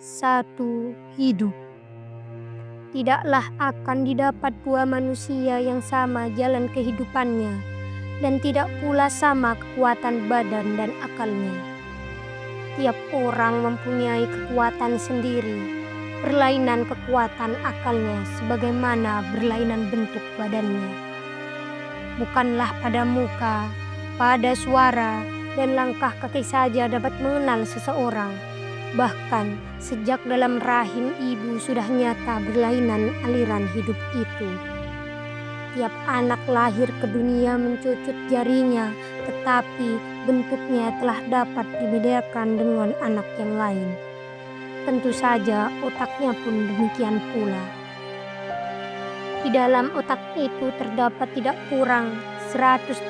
satu hidup. Tidaklah akan didapat dua manusia yang sama jalan kehidupannya, dan tidak pula sama kekuatan badan dan akalnya. Tiap orang mempunyai kekuatan sendiri, berlainan kekuatan akalnya sebagaimana berlainan bentuk badannya. Bukanlah pada muka, pada suara, dan langkah kaki saja dapat mengenal seseorang. Bahkan sejak dalam rahim ibu sudah nyata berlainan aliran hidup itu. Tiap anak lahir ke dunia mencucut jarinya, tetapi bentuknya telah dapat dibedakan dengan anak yang lain. Tentu saja otaknya pun demikian pula. Di dalam otak itu terdapat tidak kurang 180.000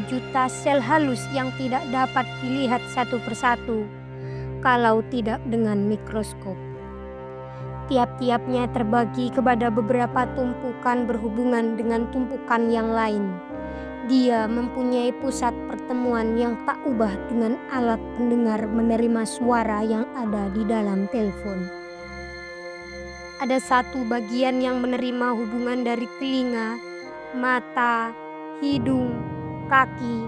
juta sel halus yang tidak dapat dilihat satu persatu kalau tidak dengan mikroskop. Tiap-tiapnya terbagi kepada beberapa tumpukan berhubungan dengan tumpukan yang lain. Dia mempunyai pusat pertemuan yang tak ubah dengan alat pendengar menerima suara yang ada di dalam telepon. Ada satu bagian yang menerima hubungan dari telinga, mata, hidung, kaki,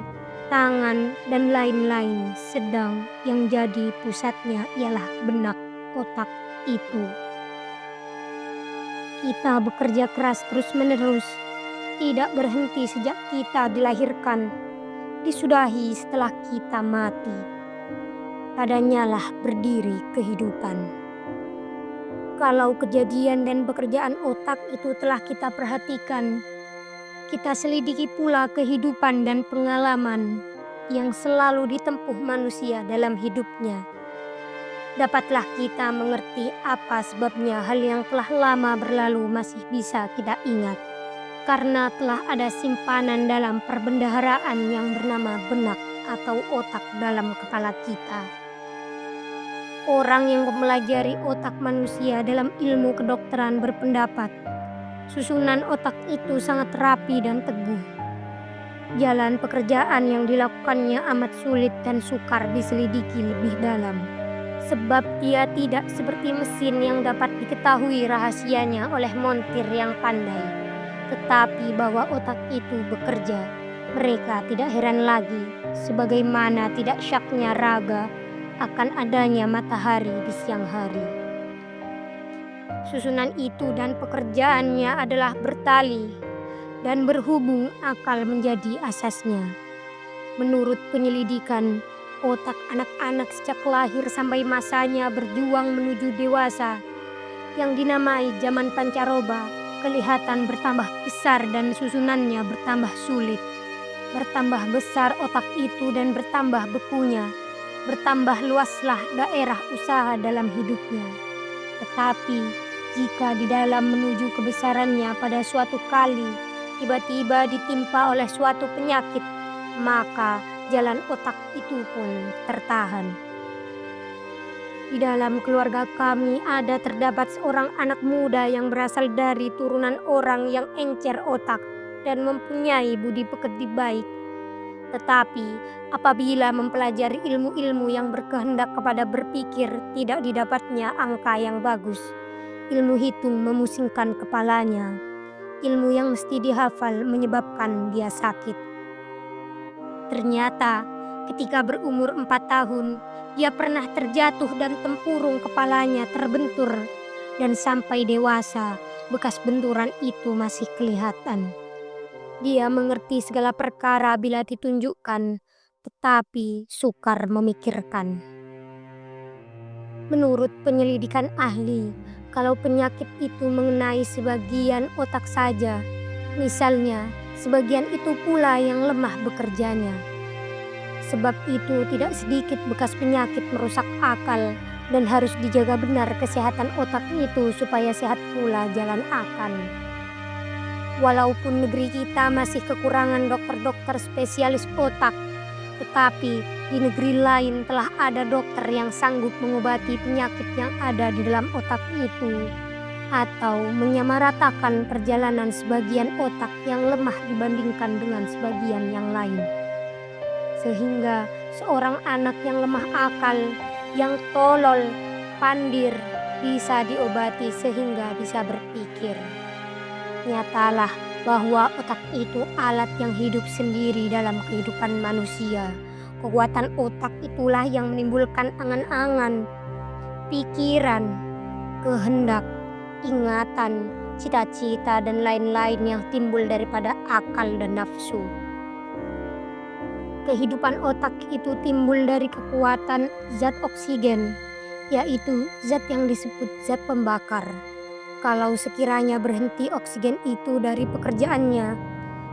tangan, dan lain-lain, sedang yang jadi pusatnya ialah benak otak itu. Kita bekerja keras terus-menerus, tidak berhenti sejak kita dilahirkan, disudahi setelah kita mati. Padanyalah berdiri kehidupan. Kalau kejadian dan pekerjaan otak itu telah kita perhatikan, kita selidiki pula kehidupan dan pengalaman yang selalu ditempuh manusia dalam hidupnya. Dapatlah kita mengerti apa sebabnya hal yang telah lama berlalu masih bisa kita ingat. Karena telah ada simpanan dalam perbendaharaan yang bernama benak atau otak dalam kepala kita. Orang yang mempelajari otak manusia dalam ilmu kedokteran berpendapat susunan otak itu sangat rapi dan teguh. Jalan pekerjaan yang dilakukannya amat sulit dan sukar diselidiki lebih dalam. Sebab dia tidak seperti mesin yang dapat diketahui rahasianya oleh montir yang pandai. Tetapi bahwa otak itu bekerja, mereka tidak heran lagi, sebagaimana tidak syaknya raga akan adanya matahari di siang hari. Susunan itu dan pekerjaannya adalah bertali dan berhubung akal menjadi asasnya. Menurut penyelidikan, otak anak-anak sejak lahir sampai masanya berjuang menuju dewasa yang dinamai zaman pancaroba kelihatan bertambah besar dan susunannya bertambah sulit. Bertambah besar otak itu dan bertambah bekunya, bertambah luaslah daerah usaha dalam hidupnya. Tetapi jika di dalam menuju kebesarannya pada suatu kali tiba-tiba ditimpa oleh suatu penyakit, maka jalan otak itu pun tertahan. Di dalam keluarga kami terdapat seorang anak muda yang berasal dari turunan orang yang encer otak dan mempunyai budi pekerti baik. Tetapi apabila mempelajari ilmu-ilmu yang berkehendak kepada berpikir, tidak didapatnya angka yang bagus. Ilmu hitung memusingkan kepalanya. Ilmu yang mesti dihafal menyebabkan dia sakit. Ternyata ketika berumur 4 tahun, dia pernah terjatuh dan tempurung kepalanya terbentur. Dan sampai dewasa, bekas benturan itu masih kelihatan. Dia mengerti segala perkara bila ditunjukkan, tetapi sukar memikirkan. Menurut penyelidikan ahli, kalau penyakit itu mengenai sebagian otak saja, misalnya sebagian itu pula yang lemah bekerjanya. Sebab itu tidak sedikit bekas penyakit merusak akal dan harus dijaga benar kesehatan otak itu supaya sehat pula jalan akal. Walaupun negeri kita masih kekurangan dokter-dokter spesialis otak, tetapi di negeri lain telah ada dokter yang sanggup mengobati penyakit yang ada di dalam otak itu, atau menyamaratakan perjalanan sebagian otak yang lemah dibandingkan dengan sebagian yang lain. Sehingga seorang anak yang lemah akal, yang tolol, pandir bisa diobati sehingga bisa berpikir. Nyatalah bahwa otak itu alat yang hidup sendiri dalam kehidupan manusia. Kekuatan otak itulah yang menimbulkan angan-angan, pikiran, kehendak, ingatan, cita-cita, dan lain-lain yang timbul daripada akal dan nafsu. Kehidupan otak itu timbul dari kekuatan zat oksigen, yaitu zat yang disebut zat pembakar. Kalau sekiranya berhenti oksigen itu dari pekerjaannya,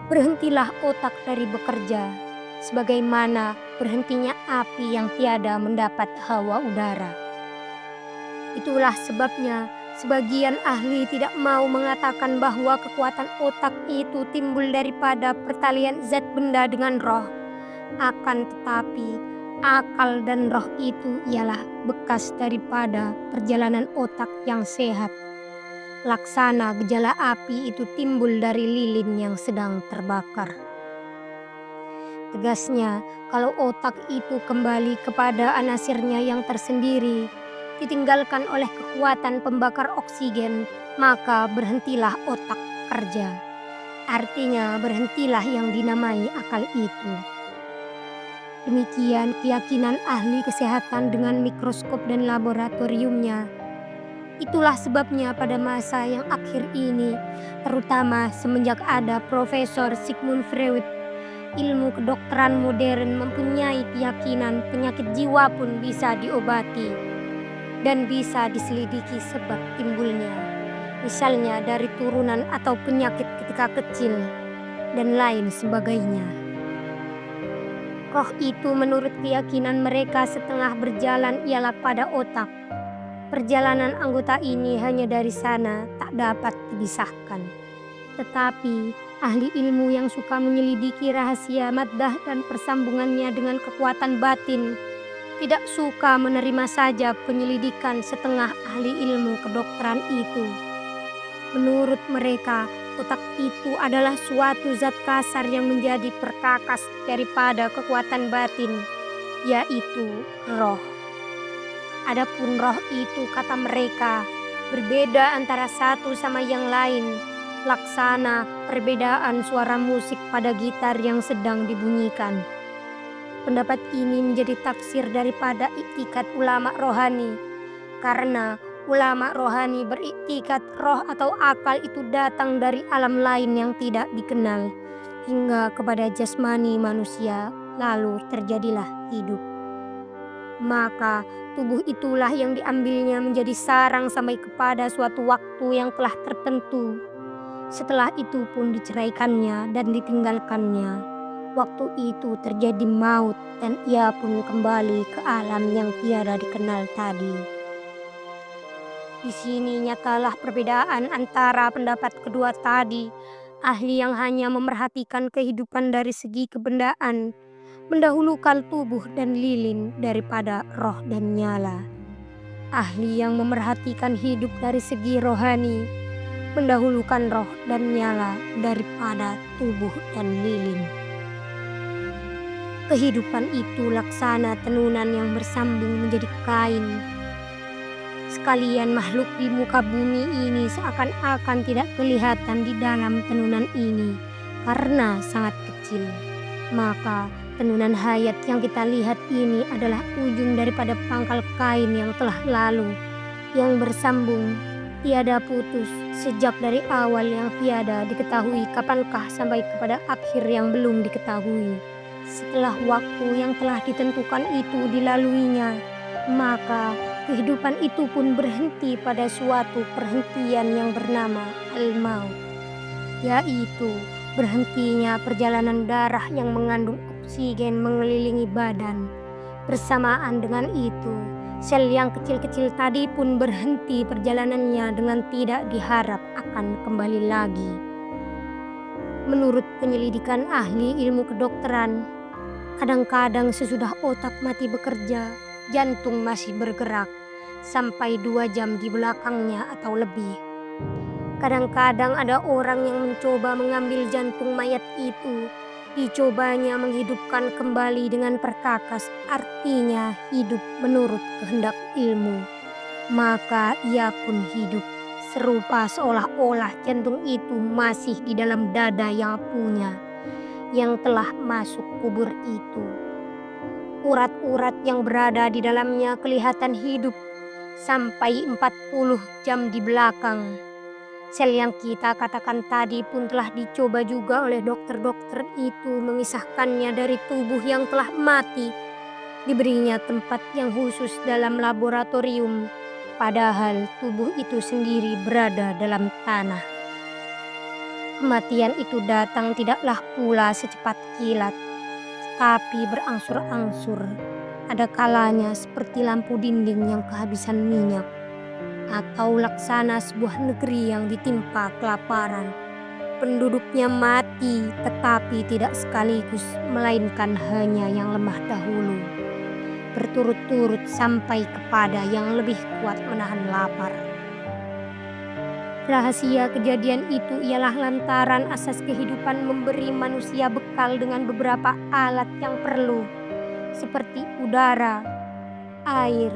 berhentilah otak dari bekerja, sebagaimana berhentinya api yang tiada mendapat hawa udara. Itulah sebabnya sebagian ahli tidak mau mengatakan bahwa kekuatan otak itu timbul daripada pertalian zat benda dengan roh. Akan tetapi, akal dan roh itu ialah bekas daripada perjalanan otak yang sehat. Laksana gejala api itu timbul dari lilin yang sedang terbakar. Tegasnya, kalau otak itu kembali kepada anasirnya yang tersendiri, ditinggalkan oleh kekuatan pembakar oksigen, maka berhentilah otak kerja. Artinya berhentilah yang dinamai akal itu. Demikian keyakinan ahli kesehatan dengan mikroskop dan laboratoriumnya. Itulah sebabnya pada masa yang akhir ini, terutama semenjak ada Profesor Sigmund Freud, ilmu kedokteran modern mempunyai keyakinan penyakit jiwa pun bisa diobati dan bisa diselidiki sebab timbulnya, misalnya dari turunan atau penyakit ketika kecil, dan lain sebagainya. Roh itu menurut keyakinan mereka setengah berjalan ialah pada otak. Perjalanan anggota ini hanya dari sana tak dapat dipisahkan. Tetapi ahli ilmu yang suka menyelidiki rahasia maddah dan persambungannya dengan kekuatan batin tidak suka menerima saja penyelidikan setengah ahli ilmu kedokteran itu. Menurut mereka, otak itu adalah suatu zat kasar yang menjadi perkakas daripada kekuatan batin, yaitu roh. Adapun roh itu, kata mereka, berbeda antara satu sama yang lain, laksana perbedaan suara musik pada gitar yang sedang dibunyikan. Pendapat ini menjadi tafsir daripada iktikat ulama rohani, karena ulama rohani beriktikat roh atau akal itu datang dari alam lain yang tidak dikenal, hingga kepada jasmani manusia, lalu terjadilah hidup. Maka tubuh itulah yang diambilnya menjadi sarang sampai kepada suatu waktu yang telah tertentu. Setelah itu pun diceraikannya dan ditinggalkannya. Waktu itu terjadi maut dan ia pun kembali ke alam yang tiada dikenal tadi. Di sini nyatalah perbedaan antara pendapat kedua tadi. Ahli yang hanya memerhatikan kehidupan dari segi kebendaan mendahulukan tubuh dan lilin daripada roh dan nyala. Ahli yang memerhatikan hidup dari segi rohani mendahulukan roh dan nyala daripada tubuh dan lilin. Kehidupan itu laksana tenunan yang bersambung menjadi kain. Sekalian makhluk di muka bumi ini seakan-akan tidak kelihatan di dalam tenunan ini karena sangat kecil. Maka tenunan hayat yang kita lihat ini adalah ujung daripada pangkal kain yang telah lalu, yang bersambung, tiada putus, sejak dari awal yang tiada diketahui kapankah sampai kepada akhir yang belum diketahui. Setelah waktu yang telah ditentukan itu dilaluinya, maka kehidupan itu pun berhenti pada suatu perhentian yang bernama al-maut, yaitu berhentinya perjalanan darah yang mengandung oksigen mengelilingi badan. Bersamaan dengan itu, sel yang kecil-kecil tadi pun berhenti perjalanannya dengan tidak diharap akan kembali lagi. Menurut penyelidikan ahli ilmu kedokteran, kadang-kadang sesudah otak mati bekerja, jantung masih bergerak sampai 2 jam di belakangnya atau lebih. Kadang-kadang ada orang yang mencoba mengambil jantung mayat itu, dicobanya menghidupkan kembali dengan perkakas, artinya hidup menurut kehendak ilmu. maka ia pun hidup, serupa seolah-olah jantung itu masih di dalam dada yang punya, yang telah masuk kubur itu. Urat-urat yang berada di dalamnya kelihatan hidup sampai 40 jam di belakang. Sel yang kita katakan tadi pun telah dicoba juga oleh dokter-dokter itu mengisahkannya dari tubuh yang telah mati. Diberinya tempat yang khusus dalam laboratorium, padahal tubuh itu sendiri berada dalam tanah. Kematian itu datang tidaklah pula secepat kilat, tapi berangsur-angsur. Ada kalanya seperti lampu dinding yang kehabisan minyak, atau laksana sebuah negeri yang ditimpa kelaparan. Penduduknya mati, tetapi tidak sekaligus, melainkan hanya yang lemah dahulu, berturut-turut sampai kepada yang lebih kuat menahan lapar. Rahasia kejadian itu ialah lantaran asas kehidupan memberi manusia bekal dengan beberapa alat yang perlu, seperti udara, air,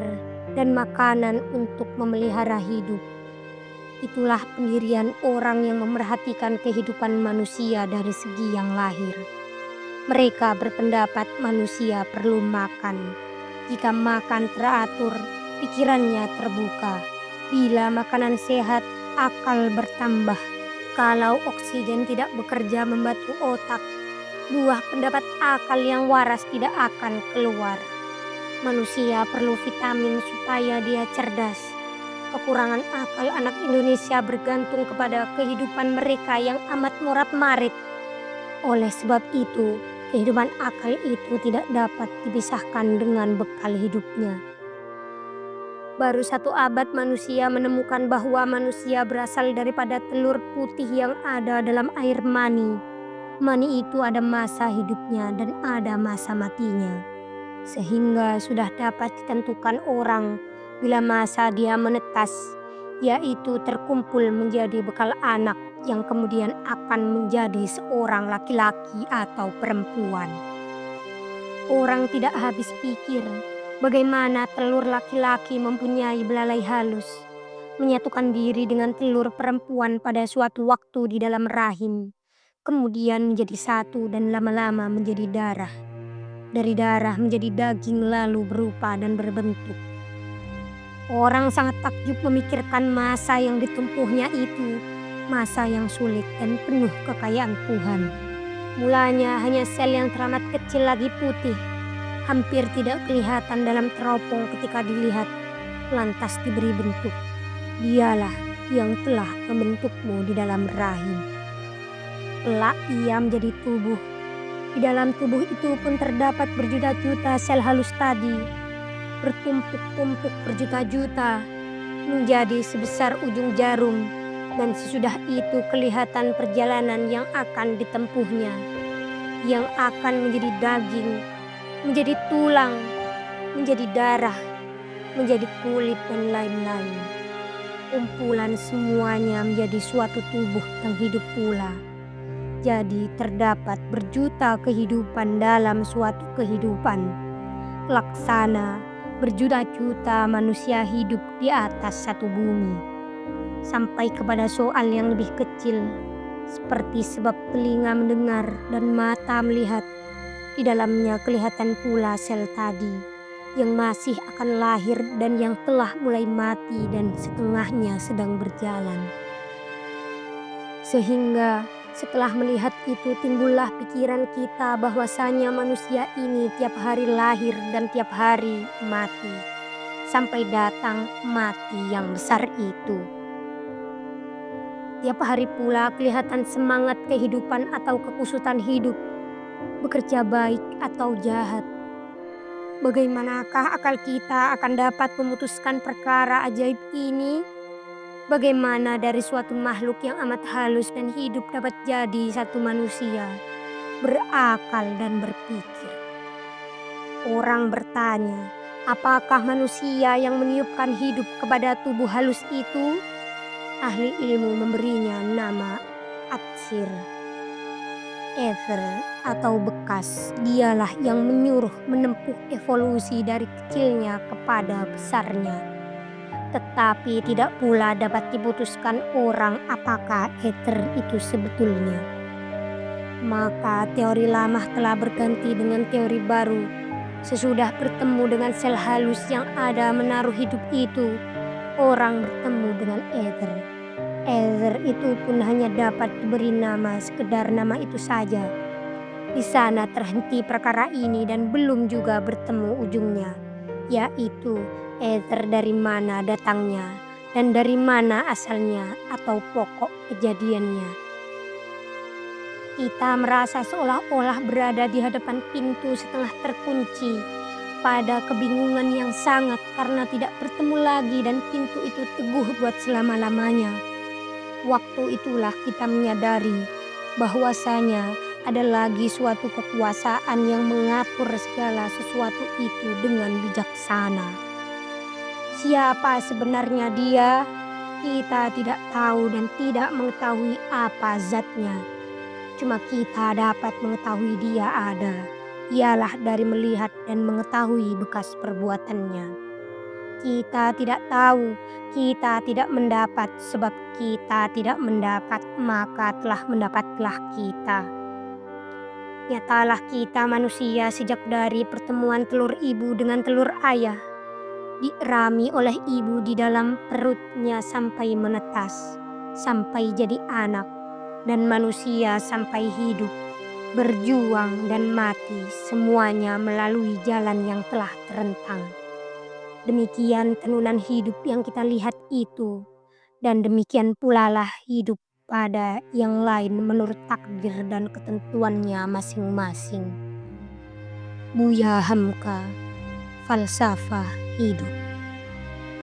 dan makanan untuk memelihara hidup. Itulah pendirian orang yang memerhatikan kehidupan manusia dari segi yang lahir. Mereka berpendapat manusia perlu makan. Jika makan teratur, pikirannya terbuka. Bila makanan sehat, akal bertambah. Kalau oksigen tidak bekerja membantu otak, buah pendapat akal yang waras tidak akan keluar. Manusia perlu vitamin supaya dia cerdas. Kekurangan akal anak Indonesia bergantung kepada kehidupan mereka yang amat morat-marit. Oleh sebab itu, kehidupan akal itu tidak dapat dipisahkan dengan bekal hidupnya. Baru 1 abad manusia menemukan bahwa manusia berasal daripada telur putih yang ada dalam air mani. Mani itu ada masa hidupnya dan ada masa matinya. Sehingga sudah dapat ditentukan orang bila masa dia menetas, yaitu terkumpul menjadi bekal anak yang kemudian akan menjadi seorang laki-laki atau perempuan. Orang tidak habis pikir bagaimana telur laki-laki mempunyai belalai halus, menyatukan diri dengan telur perempuan pada suatu waktu di dalam rahim, kemudian menjadi satu dan lama-lama menjadi darah. Dari darah menjadi daging lalu berupa dan berbentuk. Orang sangat takjub memikirkan masa yang ditempuhnya itu, masa yang sulit dan penuh kekayaan Tuhan. Mulanya hanya sel yang teramat kecil lagi putih, hampir tidak kelihatan dalam teropong ketika dilihat, lantas diberi bentuk. Dialah yang telah membentukmu di dalam rahim. Kelak ia menjadi tubuh. Di dalam tubuh itu pun terdapat berjuta-juta sel halus tadi, bertumpuk-tumpuk berjuta-juta, menjadi sebesar ujung jarum, dan sesudah itu kelihatan perjalanan yang akan ditempuhnya, yang akan menjadi daging, menjadi tulang, menjadi darah, menjadi kulit, dan lain-lain. Kumpulan semuanya menjadi suatu tubuh yang hidup pula. Jadi terdapat berjuta kehidupan dalam suatu kehidupan. Laksana berjuta-juta manusia hidup di atas satu bumi. Sampai kepada soal yang lebih kecil, seperti sebab telinga mendengar dan mata melihat, di dalamnya kelihatan pula sel tadi yang masih akan lahir dan yang telah mulai mati dan setengahnya sedang berjalan. Sehingga setelah melihat itu timbullah pikiran kita bahwasanya manusia ini tiap hari lahir dan tiap hari mati, sampai datang mati yang besar itu. Tiap hari pula kelihatan semangat kehidupan atau kekusutan hidup, bekerja baik atau jahat. Bagaimanakah akal kita akan dapat memutuskan perkara ajaib ini? Bagaimana dari suatu makhluk yang amat halus dan hidup dapat jadi satu manusia, berakal dan berpikir? Orang bertanya, apakah manusia yang meniupkan hidup kepada tubuh halus itu? Ahli ilmu memberinya nama atsir, ether atau bekas. Dialah yang menyuruh menempuh evolusi dari kecilnya kepada besarnya. Tetapi tidak pula dapat diputuskan orang apakah ether itu sebetulnya. Maka teori lama telah berganti dengan teori baru. Sesudah bertemu dengan sel halus yang ada menaruh hidup itu, orang bertemu dengan ether. Ether itu pun hanya dapat diberi nama, sekedar nama itu saja. Di sana terhenti perkara ini dan belum juga bertemu ujungnya, yaitu ether dari mana datangnya dan dari mana asalnya atau pokok kejadiannya. Kita merasa seolah-olah berada di hadapan pintu setengah terkunci, pada kebingungan yang sangat karena tidak bertemu lagi dan pintu itu teguh buat selama-lamanya. Waktu itulah kita menyadari bahwasanya ada lagi suatu kekuasaan yang mengatur segala sesuatu itu dengan bijaksana. Siapa sebenarnya dia? Kita tidak tahu dan tidak mengetahui apa zatnya. Cuma kita dapat mengetahui dia ada, ialah dari melihat dan mengetahui bekas perbuatannya. Kita tidak tahu, kita tidak mendapat, sebab kita tidak mendapat, maka telah mendapatlah kita. Nyatalah kita manusia sejak dari pertemuan telur ibu dengan telur ayah, dirami oleh ibu di dalam perutnya sampai menetas, sampai jadi anak, dan manusia sampai hidup, berjuang dan mati, semuanya melalui jalan yang telah terentang. Demikian tenunan hidup yang kita lihat itu, dan demikian pula lah hidup pada yang lain menurut takdir dan ketentuannya masing-masing. Buya Hamka, Falsafah Hidup.